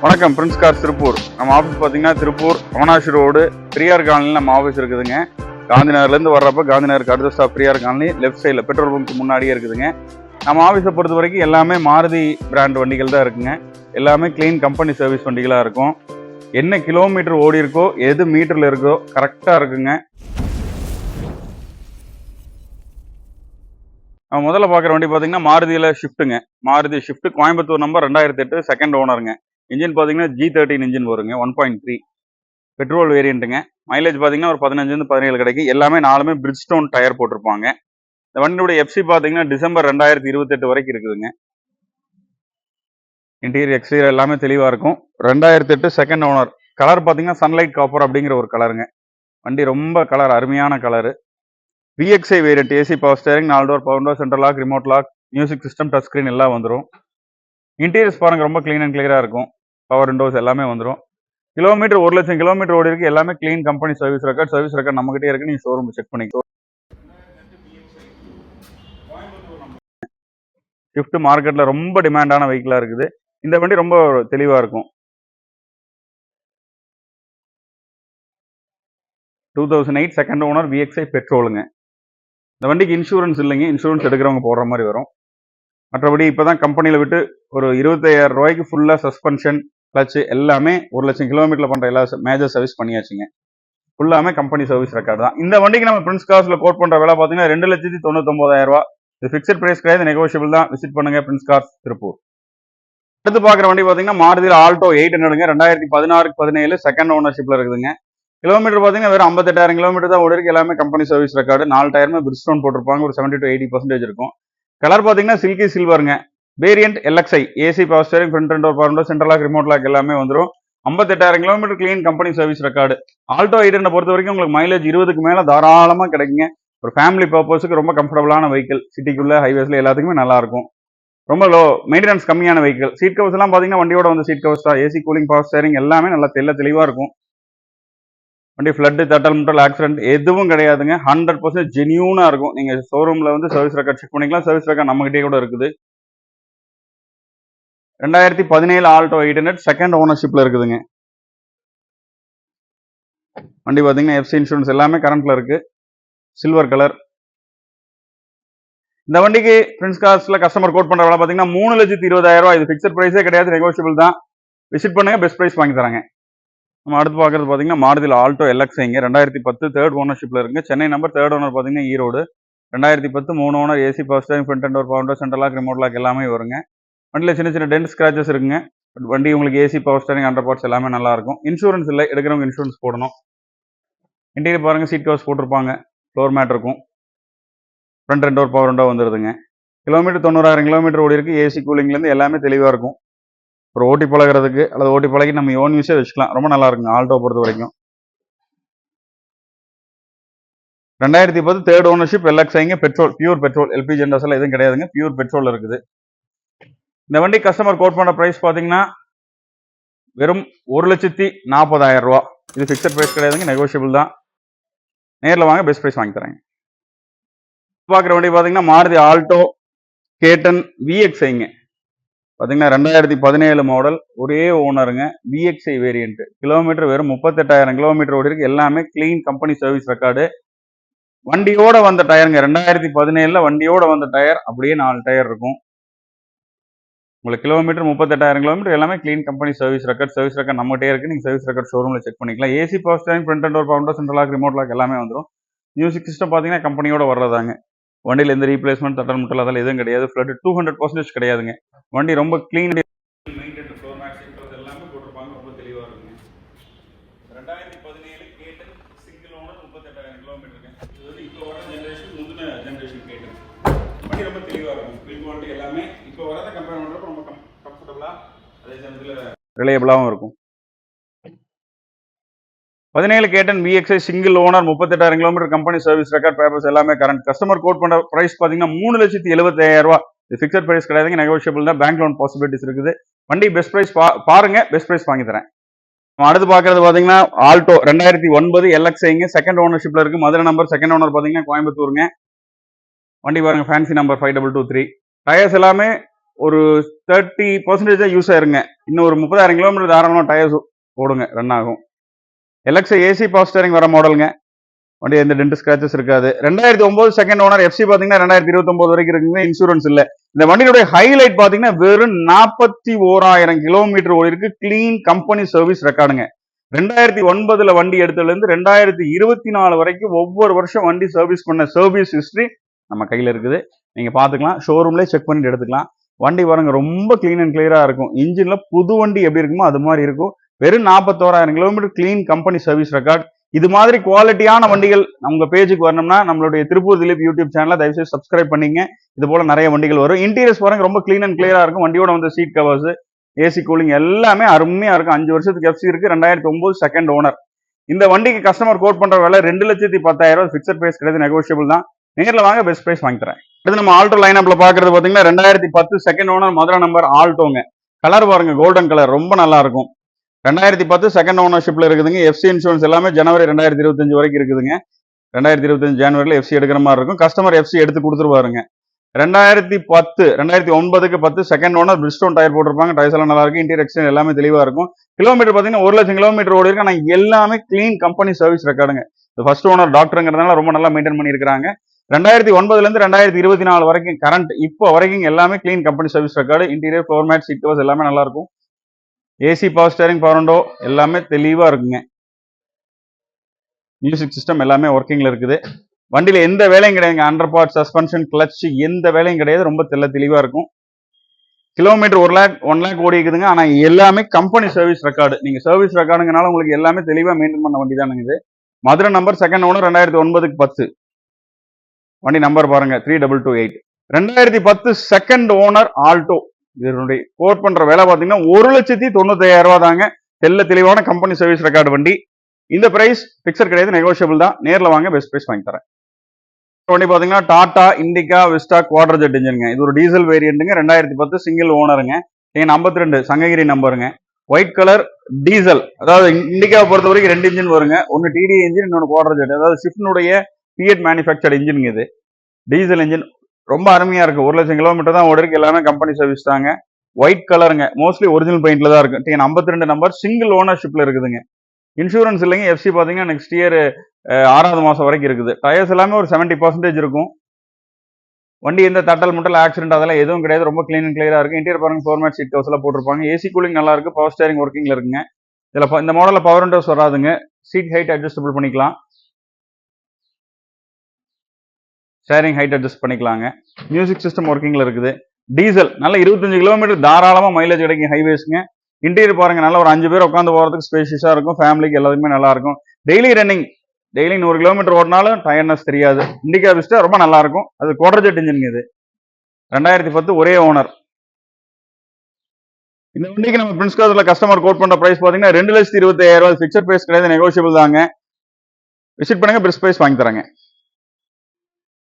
வணக்கம் Prince cars Tiruppur. நம்ம office பார்த்தீங்கன்னா திருப்பூர் அவனாசி ரோடு பெரியார் காலனியில் நம்ம ஆஃபீஸ் இருக்குதுங்க. காந்தி நகர்லேருந்து வர்றப்போ காந்தி நகருக்கு அடுத்த ஸ்டாப் பெரியார் காலனி, லெஃப்ட் சைடில் பெட்ரோல் பங்க் முன்னாடியே இருக்குதுங்க. நம்ம ஆஃபீஸை பொறுத்த வரைக்கும் எல்லாமே மாருதி பிராண்ட் வண்டிகள் தான் இருக்குங்க. எல்லாமே க்ளீன் கம்பெனி சர்வீஸ் வண்டிகளாக இருக்கும். என்ன கிலோமீட்டர் ஓடி இருக்கோ, எது மீட்டரில் இருக்கோ கரெக்டாக இருக்குங்க. நம்ம முதல்ல பார்க்குற வண்டி பார்த்தீங்கன்னா மாருதியில் ஷிஃப்ட்டுங்க. Maruti Swift Coimbatore number 2008 second ஓனருங்க. இன்ஜின் பார்த்தீங்கன்னா G13 இன்ஜின் வருங்க, 1.3 பெட்ரோல் வேரியண்ட்டுங்க. மைலேஜ் பார்த்தீங்கன்னா ஒரு 15-17 கிடைக்கும். எல்லாமே நாலுமே பிரிட்ஜ்ஸ்டோன் டயர் போட்டிருப்பாங்க. இந்த வண்டியோட எஃப்சி பார்த்தீங்கன்னா டிசம்பர் 2028 வரைக்கும் இருக்குதுங்க. இன்டீரியர் எக்ஸ்டீரியர் எல்லாமே தெளிவாக இருக்கும். 2008 செகண்ட் ஓனர். கலர் பார்த்தீங்கன்னா சன்லைட் காப்பர் அப்படிங்கிற ஒரு கலருங்க. வண்டி ரொம்ப கலர் அருமையான colour. VXI variant, AC power steering, 4 door power window, central lock, remote lock, music system, touch screen எல்லாம் வந்துடும். இன்டீரியர்ஸ் பாருங்க ரொம்ப க்ளீன் அண்ட் கிளியராக இருக்கும். பவர் விண்டோஸ் எல்லாமே வந்துடும். கிலோமீட்டர் 1,00,000 கிலோமீட்டர் ஓடி இருக்கு. எல்லாமே க்ளீன் கம்பெனி சர்வீஸ் ரெக்கார்ட் நம்மகிட்டே இருக்கு. நீங்கள் ஷோரூம் செக் பண்ணிக்கோ. ஷிஃப்ட் மார்க்கெட்டில் ரொம்ப டிமாண்டான வெஹிக்கிளாக இருக்குது. இந்த வண்டி ரொம்ப தெளிவாக இருக்கும். 2008 செகண்ட் ஓனர், VXI பெட்ரோலுங்க. இந்த வண்டிக்கு இன்சூரன்ஸ் இல்லைங்க. இன்சூரன்ஸ் எடுக்கிறவங்க போடுற மாதிரி வரும். மற்றபடி இப்போ தான் கம்பெனியில் விட்டு ஒரு 25,000 ரூபாய்க்கு ஃபுல்லாக சஸ்பென்ஷன் கிளச்சு எல்லாமே 1,00,000 கிலோமீட்டரில் பண்ணுற எல்லா மேஜர் சர்வீஸ் பண்ணியாச்சுங்க. ஃபுல்லாமே கம்பெனி சர்வீஸ் ரெக்கார்டு தான். இந்த வண்டிக்கு நம்ம பிரின்ஸ் கார்ஸில் கோட் பண்ணுற விலை பார்த்தீங்கன்னா 2,99,000 ரூபா. இது ஃபிக்ஸட் பிரைஸ் கிடையாது, நெகோஷியபிள் தான். விசிட் பண்ணுங்க பிரின்ஸ் கார்ஸ் திருப்பூர். அடுத்து பார்க்குற வண்டி பார்த்தீங்கன்னா மாருதியில் ஆல்டோ 800ங்க. 2016-17 செகண்ட் ஓனர்ஷிப்பில் இருக்குதுங்க. கிலோமீட்டர் பார்த்தீங்கன்னா வெறும் 58,000 கிலோமீட்டர் தான் ஓடி இருக்கு. எல்லாமே கம்பெனி சர்வீஸ் ரெக்கார்டு. 4 டயருமே பிரிட்ஜ்ஸ்டோன் போட்டிருப்பாங்க. ஒரு 70-80% இருக்கும். கலர் பார்த்தீங்கன்னா சில்கி சில்வருங்க. Variant LXI, AC power steering, front and door power window, central lock, remote lock எல்லாமே வந்துடும். 58,000 kilometre clean company service record. Alto 800 பொறுத்த வரைக்கும் உங்களுக்கு மைலேஜ் 20க்கு மேலே தாராளமாக கிடைக்குங்க. ஒரு ஃபேமிலி பர்பஸுக்கு ரொம்ப கம்ஃபர்டபுளான வெஹிக்கிள். சிட்டிக்குள்ள ஹைவேஸ்ல எல்லாத்துக்குமே நல்லா இருக்கும். ரொம்ப லோ மெயின்டெனன்ஸ் கம்மியான வெஹிக்கிள். சீட் கவர்ஸ் எல்லாம் பார்த்தீங்கன்னா வண்டியோட வந்து சீட் கவர்ஸ் தான். ஏசி கூலிங், பவர் ஸ்டேரிங் எல்லாமே நல்லா தெளிவாக இருக்கும். வண்டி ஃப்ளட்டு, தட்டல், முட்டல், ஆக்சிடென்ட் எதுவும் கிடையாதுங்க. 100% ஜென்யூனாக இருக்கும். நீங்கள் ஷோரூமில் வந்து சர்வீஸ் ரெக்கார்ட் செக் பண்ணிக்கலாம். சர்வீஸ் ரெக்கார்ட் நம்மகிட்டே கூட இருக்குது. 2017 ஆல்டோ 800 செகண்ட் ஓனர்ஷிப்பில் இருக்குதுங்க. வண்டி பார்த்தீங்கன்னா எஃப்சி இன்சூரன்ஸ் எல்லாமே கரண்ட்ல இருக்கு. Silver colour. இந்த வண்டிக்கு பிரின்ஸ் கார்ஸ்ல கஸ்டமர் கோட் பண்ற விலை பார்த்தீங்கன்னா 3,20,000 ரூபாய். இது ஃபிக்ஸட் பிரைஸே கிடையாது, நெகோஷியபிள் தான். விசிட் பண்ணுங்க, பெஸ்ட் பிரைஸ் வாங்கி தராங்க. நம்ம அடுத்து பார்க்கறது பார்த்தீங்கன்னா மாருதியில் ஆல்டோ LXIங்க. 2010 தேர்ட் ஓனர்ஷிப்பில் இருக்குங்க. சென்னை நம்பர். தேர்ட் ஓனர் பார்த்தீங்கன்னா Erode. 2010 3 owner, AC power steering, front and door power window, central lock, remote lock எல்லாமே வருங்க. வண்டியில் சின்ன டென்ட் ஸ்கிராச்சஸ் இருக்குங்க. வண்டி உங்களுக்கு AC power steering, under parts எல்லாமே நல்லா இருக்கும். இன்சூரன்ஸ் இல்லை, எடுக்கிறவங்க இன்சூரன்ஸ் போடணும். இன்டீரியர் பாருங்க, சீட் கவர்ஸ் போட்டிருப்பாங்க. ஃப்ளோர் மேட் இருக்கும். Front and door power window வந்துடுதுங்க. கிலோமீட்டர் 90,000 கிலோமீட்டர் ஓடி இருக்கு. ஏசி கூலிங்லேருந்து எல்லாமே தெளிவாக இருக்கும். ஒரு ஓட்டி பழகிறதுக்கு அல்லது ஓட்டி பழகி நம்ம ஓன் யூஸே வச்சுக்கலாம். ரொம்ப நல்லா இருக்குங்க ஆல்டோ பொறுத்த வரைக்கும். 2010 தேர்ட் ஓனர்ஷிப் LXIங்க. Petrol, pure petrol. LPG எல்லாம் எதுவும் கிடையாதுங்க. பியூர் பெட்ரோல் இருக்குது. இந்த வண்டி கஸ்டமர் கோட் பண்ண பிரைஸ் பார்த்தீங்கன்னா வெறும் 1,40,000 ரூபா. இது ஃபிக்ஸட் பிரைஸ் கிடையாதுங்க, நெகோஷியபிள் தான். நேரில் வாங்க, பெஸ்ட் பிரைஸ் வாங்கி தராங்க. பார்க்குற வண்டி பார்த்தீங்கன்னா மாருதி ஆல்டோ K10 VXIங்க. பார்த்தீங்கன்னா 2017 மாடல், ஒரே ஓனருங்க. VXI variant. கிலோமீட்டர் வெறும் 38,000 கிலோமீட்டர் ஓடி இருக்கு. எல்லாமே க்ளீன் கம்பெனி சர்வீஸ் ரெக்கார்டு. வண்டியோட வந்த டயருங்க. 2017 வண்டியோட வந்த டயர் அப்படியே 4 டயர் இருக்கும். உங்களுக்கு கிலோமீட்டர் 38,000 கிலோமீட்டர் எல்லாமே க்ளீன் கம்பெனி சர்வீஸ் ரெக்கார்ட் நம்மகிட்டே இருக்கு. நீங்கள் சர்வீஸ் ரெக்கார்ட் ஷோரூமில் செக் பண்ணிக்கலாம். AC power steering, front and door power window, central lock, remote lock எல்லாமே வந்துடும். மியூசிக் சிஸ்டம் பார்த்தீங்கன்னா கம்பெனியோட வர்றதாங்க. வண்டியில் எந்த ரீப்ளேஸ்மெண்ட், தட்டல் முட்டல் அதெல்லாம் எதுவும் கிடையாது. ஃப்ளட் 200% கிடையாதுங்க. வண்டி ரொம்ப க்ளீன். எல்லாமே போட்டிருப்பாங்க. ரொம்ப தெளிவாக இருக்குங்க. 2017 K10 சிங்கிள் ஓனர், 38,000 கிலோமீட்டருங்க. இது வந்து இப்போ வர ஜென்ரேஷன், முந்தின ஜென்ரேஷன் K10. வண்டி ரொம்ப தெளிவாக இருக்கும். பில் குவாலிட்டி எல்லாமே இப்போ வரதை கம்பேர் பண்ணுறப்ப ரொம்ப கம்ஃபர்டபுளாக, அதே சமயத்தில் ரிலையபிளாகவும் இருக்கும். 17 K10 VXI single owner, 38,000 kilometre company service record, papers எல்லாமே கரண்ட். கஸ்டமர் கோட் பண்ண பிரைஸ் பார்த்தீங்கன்னா 3,70,000 ரூபா. இது ஃபிக்ஸட் பிரைஸ் கிடையாதுங்க, நெகோஷியபிள் தான். பேங்க் லோன் பாசிபிலிட்டிஸ் இருக்குது. வண்டி பெஸ்ட் பிரைஸ் பாருங்க, பெஸ்ட் பிரைஸ் வாங்கி தரேன். அடுத்து பார்க்கறது பார்த்தீங்கன்னா ஆல்டோ 2009 LXIங்க. செகண்ட் ஓனர்ஷிப்ல இருக்கு. மதுரை நம்பர். செகண்ட் ஓனர் பார்த்தீங்கன்னா கோயம்புத்தூருங்க. வண்டி பாருங்க, ஃபேன்சி நம்பர் 5223. டயர்ஸ் எல்லாமே ஒரு 30% தான் யூஸ் ஆயிருங்க. இன்னும் ஒரு 30,000 கிலோமீட்டர் தாராளமாக டயர்ஸ் ஓடுங்க, ரன் ஆகும். எல்எக்ஸ்ஐ ஏசி பவர் ஸ்டேரிங் வர மாடலுங்க. வண்டி எந்த டென்ட் ஸ்கிராச்சஸ் இருக்காது. 2009 செகண்ட் ஓனர். எஃப்சி பாத்தீங்கன்னா 2029 வரைக்கும் இருக்குங்க. இன்சூரன்ஸ் இல்ல. இந்த வண்டியுடைய ஹைலைட் பாத்தீங்கன்னா வெறும் 41,000 கிலோமீட்டர் ஓடி இருக்கு. Clean company service ரெக்கார்டுங்க. 2009 வண்டி எடுத்ததுல இருந்து 2024 வரைக்கும் ஒவ்வொரு வருஷம் வண்டி சர்வீஸ் பண்ண சர்வீஸ் ஹிஸ்டரி நம்ம கையில இருக்குது. நீங்க பாத்துக்கலாம், ஷோரூம்லேயே செக் பண்ணிட்டு எடுத்துக்கலாம். வண்டி பாருங்க ரொம்ப கிளீன் அண்ட் கிளியரா இருக்கும். இன்ஜின்ல புது வண்டி எப்படி இருக்குமோ அது மாதிரி இருக்கும். வெறும் 41,000 kilometre clean company service record. இது மாதிரி குவாலிட்டியான வண்டிகள் உங்க பேஜுக்கு வரணும்னா நம்மளுடைய திருப்பூர் திலீப் யூடியூப் சேனலை தயவுசெய்து சப்ஸ்கிரைப் பண்ணிங்க. இது போல நிறைய வண்டிகள் வரும். இன்டீரியர்ஸ் பாருங்க ரொம்ப கிளீன் அண்ட் கிளியரா இருக்கும். வண்டியோட வந்து சீட் கவர்ஸ், ஏசி கூலிங் எல்லாமே அருமையா இருக்கும். 5 வருஷத்துக்கு எஃப்சி இருக்கு. 2009 செகண்ட் ஓனர். இந்த வண்டிக்கு கஸ்டமர் கோட் பண்ற விலை 2,10,000. ஃபிக்ஸட் பிரைஸ் கிடையாது, நெகோஷியபிள் தான். நேர்ல வாங்க, பெஸ்ட் பிரைஸ் வாங்கி தரேன். அடுத்து நம்ம ஆல்டோ லைன் அப்ல பாக்குறது பாத்தீங்கன்னா 2010 செகண்ட் ஓனர், மதுரை நம்பர், ஆல்டோங்க. கலர் பாருங்க கோல்டன் கலர், ரொம்ப நல்லா இருக்கும். 2010 செகண்ட் ஓனர்ஷிப்ல இருக்குதுங்க. எஃப்சி இன்சூரன்ஸ் எல்லாமே ஜனவரி 2025 வரைக்கும் இருக்குதுங்க. 2025 ஜனவரியில் எஃப்சி எடுக்கிற மாதிரி இருக்கும். கஸ்டமர் எஃப்சி எடுத்து கொடுத்துருவாருங்க. 2009க்கு 10 செகண்ட் ஓனர், பிரிஸ்டோன் டயர் போட்டிருப்பாங்க. டயர்ஸ் எல்லாம் நல்லா இருக்கு. இன்டீரியர் எக்ஸ்டீரியர் எல்லாமே தெளிவா இருக்கும். கிலோமீட்டர் பாத்தீங்கன்னா 1,00,000 கிலோமீட்டர் ஓடி இருக்கு. ஆனா எல்லாமே கிளீன் கம்பெனி சர்வீஸ் ரெக்கார்டுங்க. ஃபர்ஸ்ட் ஓனர் டாக்டருங்கிறதுனால ரொம்ப நல்லா மெயின்டைன் பண்ணியிருக்காங்க. 2009ல இருந்து 2024 வரைக்கும் கரண்ட் இப்போ வரைக்கும் எல்லாமே clean company service record. Interior, floor mat, seat covers எல்லாமே நல்லா இருக்கும். AC power steering, power window எல்லாமே தெளிவா இருக்குங்க. மியூசிக் சிஸ்டம் எல்லாமே ஒர்க்கிங்ல இருக்குது. வண்டியில எந்த வேலையும் கிடையாதுங்க. அண்டர் பார்ட், சஸ்பென்ஷன், கிளட்ச் எந்த வேலையும் கிடையாது. ரொம்ப தெளிவா இருக்கும். கிலோமீட்டர் 1 லேக் ஓடி இருக்குதுங்க. ஆனா எல்லாமே கம்பெனி சர்வீஸ் ரெக்கார்டு. நீங்க சர்வீஸ் ரெக்கார்டுங்கனால உங்களுக்கு எல்லாமே தெளிவா மெயின்டைன் பண்ண வண்டி தானுங்க இது. மதுரை நம்பர், செகண்ட் ஓனர், 2009க்கு 10. வண்டி நம்பர் பாருங்க 3228. 2010 செகண்ட் ஓனர் ஆல்டோ. இதனுடைய கோட் பண்ற வேலை பாத்தீங்கன்னா 1,95,000 தாங்க. தெளிவான கம்பெனி சர்வீஸ் ரெக்கார்டு வண்டி. இந்த பிரைஸ் பிக்சர் கிடையாது, நெகோஷியபிள் தான். நேர்ல வாங்க, பெஸ்ட் பிரைஸ் வாங்கி தரேன். வண்டி பாத்தீங்கன்னா Tata Indica Vista Quadrajet இன்ஜினுங்க. இது ஒரு டீசல் வேரியண்ட்டுங்க. 2010 சிங்கிள் ஓனருங்க. 52 சங்ககிரி நம்பருங்க. White colour diesel. அதாவது இண்டிகாவை பொறுத்த வரைக்கும் 2 இன்ஜின் வருங்க. ஒன்னு டிடி இன்ஜின், இன்னொன்று குவாட்ரா ஜெட். அதாவது ஷிஃப்ட்னுடைய பிஎட் மேனுஃபேக்சர்ட் இன்ஜின். இது டீசல் இன்ஜின் ரொம்ப அருமையா இருக்கு. 1,00,000 கிலோமீட்டர் தான் ஓடி இருக்கு. எல்லாமே கம்பெனி சர்வீஸ் தாங்க. ஒயிட் கலருங்க. மோஸ்ட்லி ஒரிஜினல் பெயிண்ட்ல தான் இருக்கு. 52 நம்பர், சிங்கிள் ஓனர்ஷிப்ல இருக்குதுங்க. இன்சூரன்ஸ் இல்லைங்க. எஃப்சி பாத்தீங்கன்னா நெக்ஸ்ட் இயர் 6வது மாசம் வரைக்கும் இருக்குது. டயர்ஸ் எல்லாமே ஒரு 70% இருக்கும். வண்டி எந்த தட்டல் முட்டல் ஆக்சிடென்ட் அதெல்லாம் எதுவும் கிடையாது. ரொம்ப கிளீன் அண்ட் கிளியரா இருக்கு. இன்டீரியர் பாருங்க, ஃப்ளோர் மேட், சீட் கவர்ஸ் எல்லாம் போட்டிருப்பாங்க. ஏசி கூலிங் நல்லா இருக்கு. பவர் ஸ்டேரிங் ஒர்க்கிங்ல இருக்குங்க. இதுல இந்த மாடல்ல பவர் விண்டோஸ் வராதுங்க. சீட் ஹைட் அட்ஜஸ்டபிள் பண்ணிக்கலாம். ஸ்டேரிங் ஹைட் அட்ஜஸ்ட் பண்ணிக்கலாங்க. மியூசிக் சிஸ்டம் ஒர்க்கிங்ல இருக்குது. டீசல் நல்ல 25 கிலோமீட்டர் தாராளமா மைலேஜ் கிடைக்கும் ஹைவேஸ்ங்க. இன்டீரியர் பாருங்க, நல்லா ஒரு 5 பேர் உட்காந்து போறதுக்கு ஸ்பேஷியஸா இருக்கும். ஃபேமிலிக்கு எல்லாத்துக்குமே நல்லா இருக்கும். டெய்லி ரன்னிங், டெய்லி 100 கிலோமீட்டர் ஓடினாலும் டயர்னஸ் தெரியாது. இண்டிகா விஸ்டா ரொம்ப நல்லா இருக்கும். அது குவாட்ரா ஜெட் இன்ஜின். இது 2010 ஒரே ஓனர். இந்த வண்டிக்கு நம்ம பிரின்ஸ் கார்ஸ்ல கஸ்டமர் கோட் பண்ற பிரைஸ் பாத்தீங்கன்னா 2,25,000. ஃபிக்ஸட் பிரைஸ் கிடையாது, நெகோஷியபிள் தாங்க. விசிட் பண்ணுங்க, பெஸ்ட் பிரைஸ் வாங்கி தராங்க.